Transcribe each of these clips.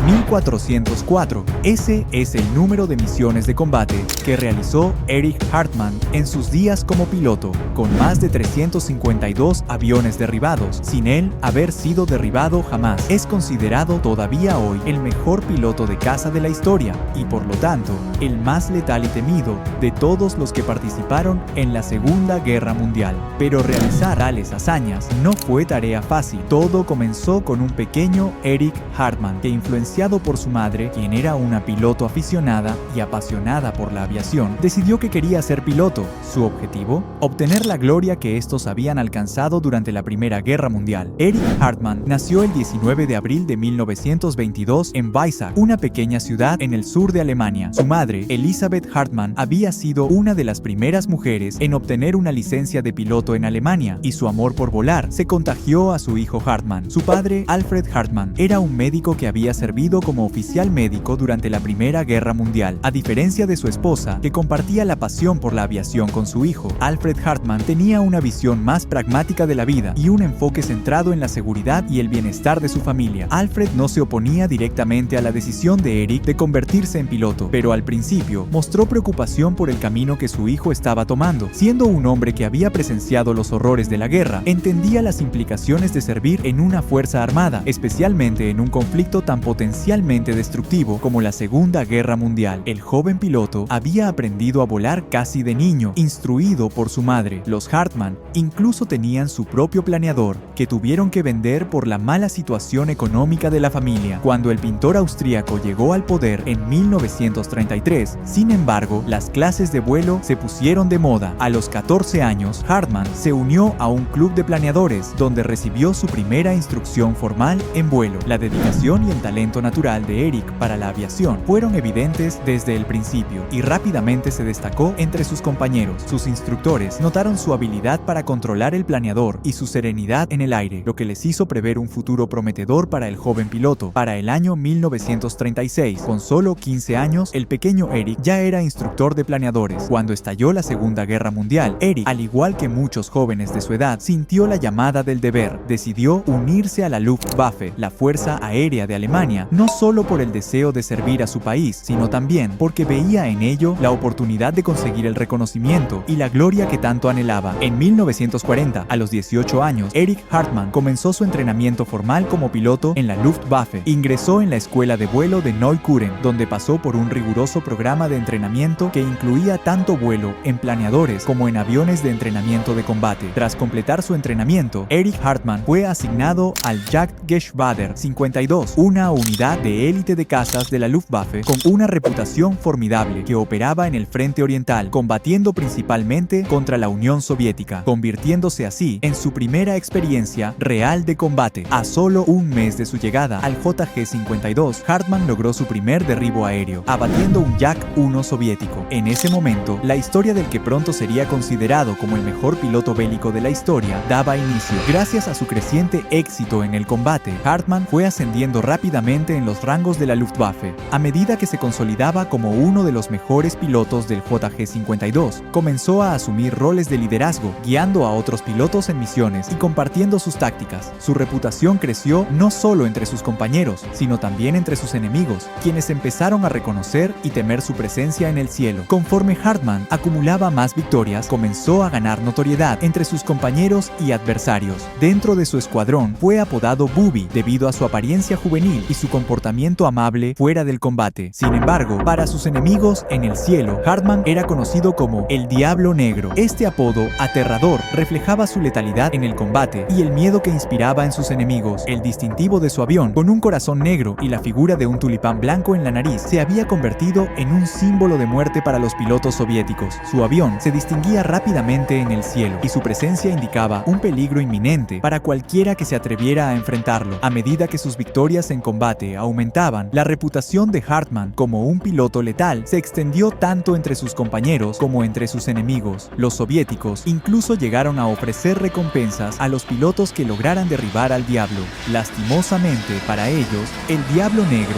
1404. Ese es el número de misiones de combate que realizó Eric Hartmann en sus días como piloto, con más de 352 aviones derribados, sin él haber sido derribado jamás. Es considerado todavía hoy el mejor piloto de caza de la historia y, por lo tanto, el más letal y temido de todos los que participaron en la Segunda Guerra Mundial. Pero realizar tales hazañas no fue tarea fácil. Todo comenzó con un pequeño Eric Hartmann que, influenciado por su madre, quien era una piloto aficionada y apasionada por la aviación, decidió que quería ser piloto. Su objetivo: obtener la gloria que estos habían alcanzado durante la Primera Guerra Mundial. Eric Hartmann nació el 19 de abril de 1922 en Weissach, una pequeña ciudad en el sur de Alemania. Su madre, Elisabeth Hartmann, había sido una de las primeras mujeres en obtener una licencia de piloto en Alemania, y su amor por volar se contagió a su hijo Hartmann. Su padre, Alfred Hartmann, era un médico que había servido como oficial médico durante la Primera Guerra Mundial. A diferencia de su esposa, que compartía la pasión por la aviación con su hijo, Alfred Hartmann tenía una visión más pragmática de la vida y un enfoque centrado en la seguridad y el bienestar de su familia. Alfred no se oponía directamente a la decisión de Eric de convertirse en piloto, pero al principio mostró preocupación por el camino que su hijo estaba tomando. Siendo un hombre que había presenciado los horrores de la guerra, entendía las implicaciones de servir en una fuerza armada, especialmente en un conflicto tan potencialmente destructivo como la Segunda Guerra Mundial. El joven piloto había aprendido a volar casi de niño, instruido por su madre. Los Hartmann incluso tenían su propio planeador, que tuvieron que vender por la mala situación económica de la familia. Cuando el pintor austríaco llegó al poder en 1933, sin embargo, las clases de vuelo se pusieron de moda. A los 14 años, Hartmann se unió a un club de planeadores, donde recibió su primera instrucción formal en vuelo. La dedicación y el talento natural de Eric para la aviación fueron evidentes desde el principio, y rápidamente se destacó entre sus compañeros. Sus instructores notaron su habilidad para controlar el planeador y su serenidad en el aire, lo que les hizo prever un futuro prometedor para el joven piloto. Para el año 1936, con solo 15 años, el pequeño Eric ya era instructor de planeadores. Cuando estalló la Segunda Guerra Mundial, Eric, al igual que muchos jóvenes de su edad, sintió la llamada del deber. Decidió unirse a la Luftwaffe, la Fuerza Aérea de Alemania, no solo por el deseo de servir a su país, sino también porque veía en ello la oportunidad de conseguir el reconocimiento y la gloria que tanto anhelaba. En 1940, a los 18 años, Eric Hartmann comenzó su entrenamiento formal como piloto en la Luftwaffe. Ingresó en la escuela de vuelo de Neukölln, donde pasó por un riguroso programa de entrenamiento que incluía tanto vuelo en planeadores como en aviones de entrenamiento de combate. Tras completar su entrenamiento, Eric Hartmann fue asignado al Jagdgeschwader 52, una unidad de élite de cazas de la Luftwaffe con una reputación formidable que operaba en el frente oriental, combatiendo principalmente contra la Unión Soviética, convirtiéndose así en su primera experiencia real de combate. A solo un mes de su llegada al JG-52, Hartmann logró su primer derribo aéreo, abatiendo un Jak-1 soviético. En ese momento, la historia del que pronto sería considerado como el mejor piloto bélico de la historia daba inicio. Gracias a su creciente éxito en el combate, Hartmann fue ascendiendo rápidamente en los rangos de la Luftwaffe. A medida que se consolidaba como uno de los mejores pilotos del JG-52, comenzó a asumir roles de liderazgo, guiando a otros pilotos en misiones y compartiendo sus tácticas. Su reputación creció no solo entre sus compañeros, sino también entre sus enemigos, quienes empezaron a reconocer y temer su presencia en el cielo. Conforme Hartmann acumulaba más victorias, comenzó a ganar notoriedad entre sus compañeros y adversarios. Dentro de su escuadrón fue apodado Booby debido a su apariencia juvenil y su comportamiento amable fuera del combate. Sin embargo, para sus enemigos en el cielo, Hartmann era conocido como el Diablo Negro. Este apodo aterrador reflejaba su letalidad en el combate y el miedo que inspiraba en sus enemigos. El distintivo de su avión, con un corazón negro y la figura de un tulipán blanco en la nariz, se había convertido en un símbolo de muerte para los pilotos soviéticos. Su avión se distinguía rápidamente en el cielo y su presencia indicaba un peligro inminente para cualquiera que se atreviera a enfrentarlo. A medida que sus victorias en combate aumentaban, la reputación de Hartmann como un piloto letal se extendió tanto entre sus compañeros como entre sus enemigos. Los soviéticos incluso llegaron a ofrecer recompensas a los pilotos que lograran derribar al Diablo. Lastimosamente para ellos, el Diablo Negro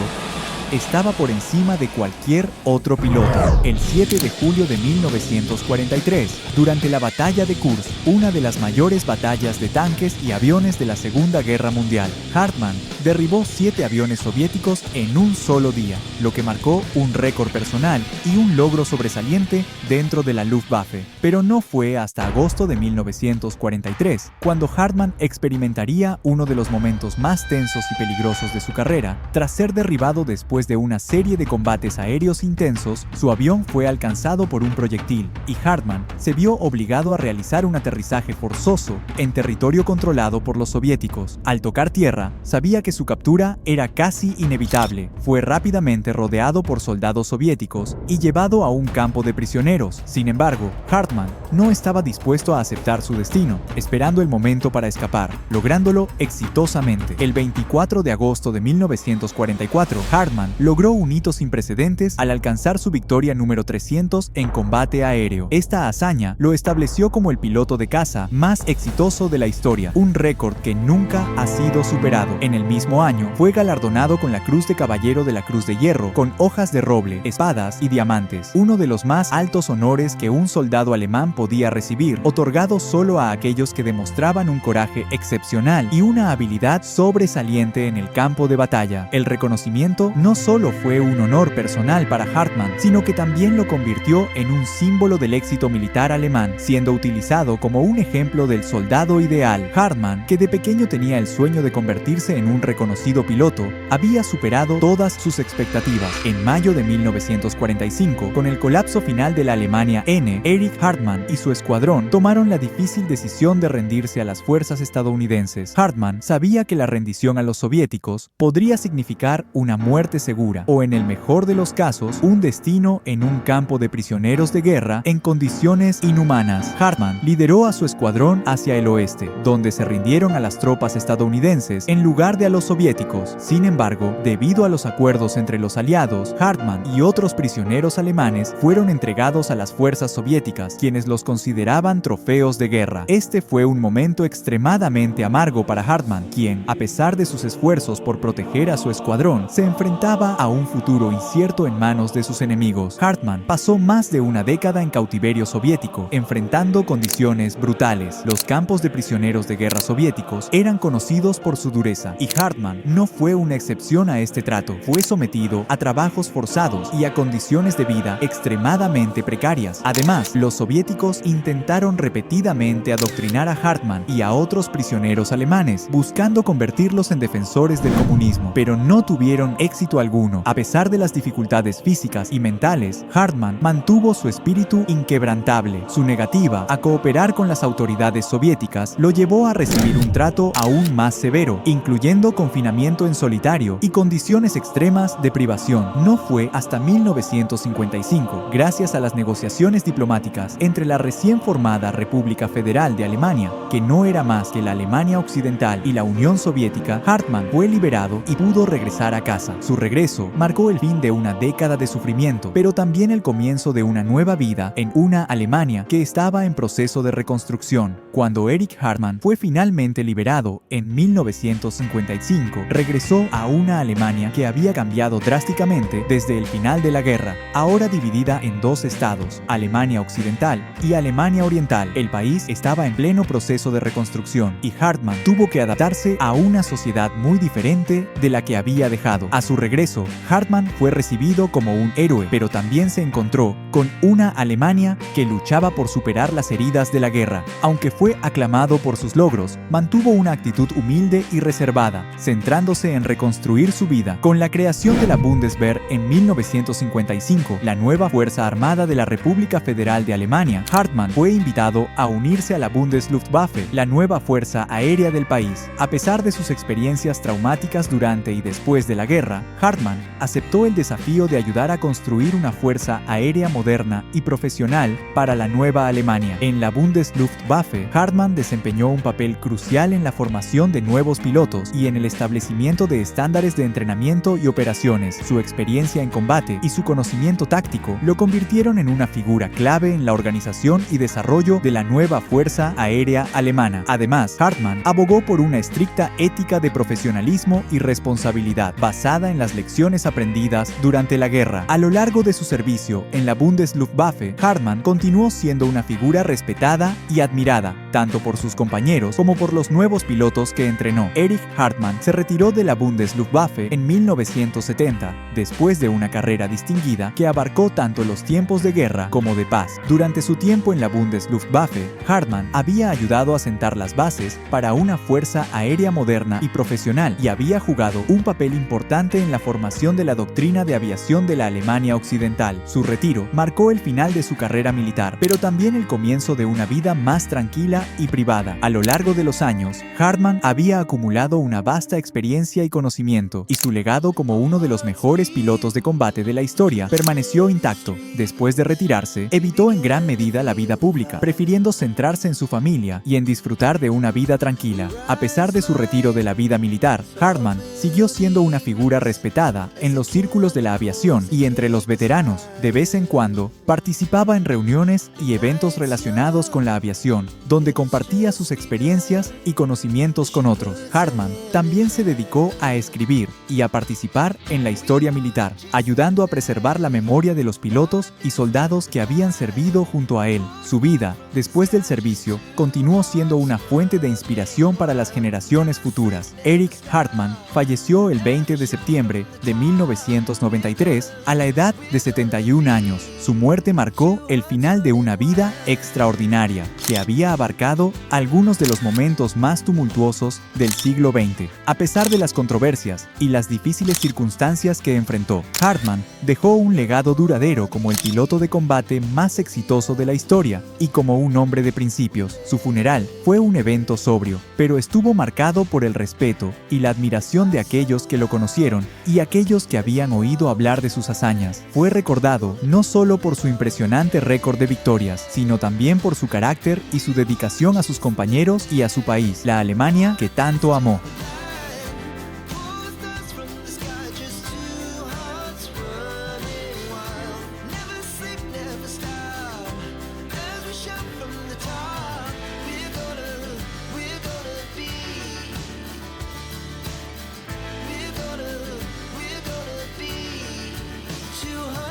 estaba por encima de cualquier otro piloto. El 7 de julio de 1943, durante la batalla de Kursk, una de las mayores batallas de tanques y aviones de la Segunda Guerra Mundial, Hartmann derribó 7 aviones soviéticos en un solo día, lo que marcó un récord personal y un logro sobresaliente dentro de la Luftwaffe. Pero no fue hasta agosto de 1943 cuando Hartmann experimentaría uno de los momentos más tensos y peligrosos de su carrera. Tras ser derribado después de una serie de combates aéreos intensos, su avión fue alcanzado por un proyectil y Hartmann se vio obligado a realizar un aterrizaje forzoso en territorio controlado por los soviéticos. Al tocar tierra, sabía que su captura era casi inevitable. Fue rápidamente rodeado por soldados soviéticos y llevado a un campo de prisioneros. Sin embargo, Hartmann no estaba dispuesto a aceptar su destino, esperando el momento para escapar, lográndolo exitosamente. El 24 de agosto de 1944, Hartmann logró un hito sin precedentes al alcanzar su victoria número 300 en combate aéreo. Esta hazaña lo estableció como el piloto de caza más exitoso de la historia, un récord que nunca ha sido superado. En el mismo año, fue galardonado con la Cruz de Caballero de la Cruz de Hierro, con hojas de roble, espadas y diamantes, uno de los más altos honores que un soldado alemán podía recibir, otorgado solo a aquellos que demostraban un coraje excepcional y una habilidad sobresaliente en el campo de batalla. El reconocimiento no solo fue un honor personal para Hartmann, sino que también lo convirtió en un símbolo del éxito militar alemán, siendo utilizado como un ejemplo del soldado ideal. Hartmann, que de pequeño tenía el sueño de convertirse en un reconocido piloto, había superado todas sus expectativas. En mayo de 1945, con el colapso final de la Alemania N, Erich Hartmann y su escuadrón tomaron la difícil decisión de rendirse a las fuerzas estadounidenses. Hartmann sabía que la rendición a los soviéticos podría significar una muerte segura, o en el mejor de los casos, un destino en un campo de prisioneros de guerra en condiciones inhumanas. Hartmann lideró a su escuadrón hacia el oeste, donde se rindieron a las tropas estadounidenses en lugar de a los soviéticos. Sin embargo, debido a los acuerdos entre los aliados, Hartmann y otros prisioneros alemanes fueron entregados a las fuerzas soviéticas, quienes los consideraban trofeos de guerra. Este fue un momento extremadamente amargo para Hartmann, quien, a pesar de sus esfuerzos por proteger a su escuadrón, se enfrentaba a un futuro incierto en manos de sus enemigos. Hartmann pasó más de una década en cautiverio soviético, enfrentando condiciones brutales. Los campos de prisioneros de guerra soviéticos eran conocidos por su dureza, y Hartmann no fue una excepción a este trato. Fue sometido a trabajos forzados y a condiciones de vida extremadamente precarias. Además, los soviéticos intentaron repetidamente adoctrinar a Hartmann y a otros prisioneros alemanes, buscando convertirlos en defensores del comunismo, pero no tuvieron éxito alguno. A pesar de las dificultades físicas y mentales, Hartmann mantuvo su espíritu inquebrantable. Su negativa a cooperar con las autoridades soviéticas lo llevó a recibir un trato aún más severo, incluyendo confinamiento en solitario y condiciones extremas de privación. No fue hasta 1955, gracias a las negociaciones diplomáticas entre la recién formada República Federal de Alemania, que no era más que la Alemania Occidental, y la Unión Soviética, Hartmann fue liberado y pudo regresar a casa. Su regreso marcó el fin de una década de sufrimiento, pero también el comienzo de una nueva vida en una Alemania que estaba en proceso de reconstrucción. Cuando Erich Hartmann fue finalmente liberado en 1955, regresó a una Alemania que había cambiado drásticamente desde el final de la guerra, ahora dividida en dos estados, Alemania Occidental y Alemania Oriental. El país estaba en pleno proceso de reconstrucción y Hartmann tuvo que adaptarse a una sociedad muy diferente de la que había dejado. A su regreso, Hartmann fue recibido como un héroe, pero también se encontró con una Alemania que luchaba por superar las heridas de la guerra. Aunque fue aclamado por sus logros, mantuvo una actitud humilde y reservada, centrándose en reconstruir su vida. Con la creación de la Bundeswehr en 1955, la nueva Fuerza Armada de la República Federal de Alemania, Hartmann fue invitado a unirse a la Bundesluftwaffe, la nueva fuerza aérea del país. A pesar de sus experiencias traumáticas durante y después de la guerra, Hartmann aceptó el desafío de ayudar a construir una fuerza aérea moderna y profesional para la nueva Alemania. En la Bundesluftwaffe Hartmann desempeñó un papel crucial en la formación de nuevos pilotos y en el establecimiento de estándares de entrenamiento y operaciones. Su experiencia en combate y su conocimiento táctico lo convirtieron en una figura clave en la organización y desarrollo de la nueva Fuerza Aérea Alemana. Además, Hartmann abogó por una estricta ética de profesionalismo y responsabilidad basada en las lecciones aprendidas durante la guerra. A lo largo de su servicio en la Bundesluftwaffe, Hartmann continuó siendo una figura respetada y admirada, tanto por sus compañeros como por los nuevos pilotos que entrenó. Erich Hartmann se retiró de la Bundesluftwaffe en 1970, después de una carrera distinguida que abarcó tanto los tiempos de guerra como de paz. Durante su tiempo en la Bundesluftwaffe, Hartmann había ayudado a sentar las bases para una fuerza aérea moderna y profesional y había jugado un papel importante en la formación de la doctrina de aviación de la Alemania Occidental. Su retiro marcó el final de su carrera militar, pero también el comienzo de una vida más tranquila y privada. A lo largo de los años, Hartmann había acumulado una vasta experiencia y conocimiento, y su legado como uno de los mejores pilotos de combate de la historia permaneció intacto. Después de retirarse, evitó en gran medida la vida pública, prefiriendo centrarse en su familia y en disfrutar de una vida tranquila. A pesar de su retiro de la vida militar, Hartmann siguió siendo una figura respetada en los círculos de la aviación y entre los veteranos. De vez en cuando, participaba en reuniones y eventos relacionados con la aviación, donde compartía sus experiencias y conocimientos con otros. Hartmann también se dedicó a escribir y a participar en la historia militar, ayudando a preservar la memoria de los pilotos y soldados que habían servido junto a él. Su vida, después del servicio, continuó siendo una fuente de inspiración para las generaciones futuras. Erich Hartmann falleció el 20 de septiembre de 1993 a la edad de 71 años. Su muerte marcó el final de una vida extraordinaria que había abarcado algunos de los momentos más tumultuosos del siglo XX. A pesar de las controversias y las difíciles circunstancias que enfrentó, Hartmann dejó un legado duradero como el piloto de combate más exitoso de la historia y como un hombre de principios. Su funeral fue un evento sobrio, pero estuvo marcado por el respeto y la admiración de aquellos que lo conocieron y aquellos que habían oído hablar de sus hazañas. Fue recordado no solo por su impresionante récord de victorias, sino también por su carácter y su dedicación a sus compañeros y a su país, la Alemania que tanto amó.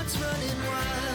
Running wild.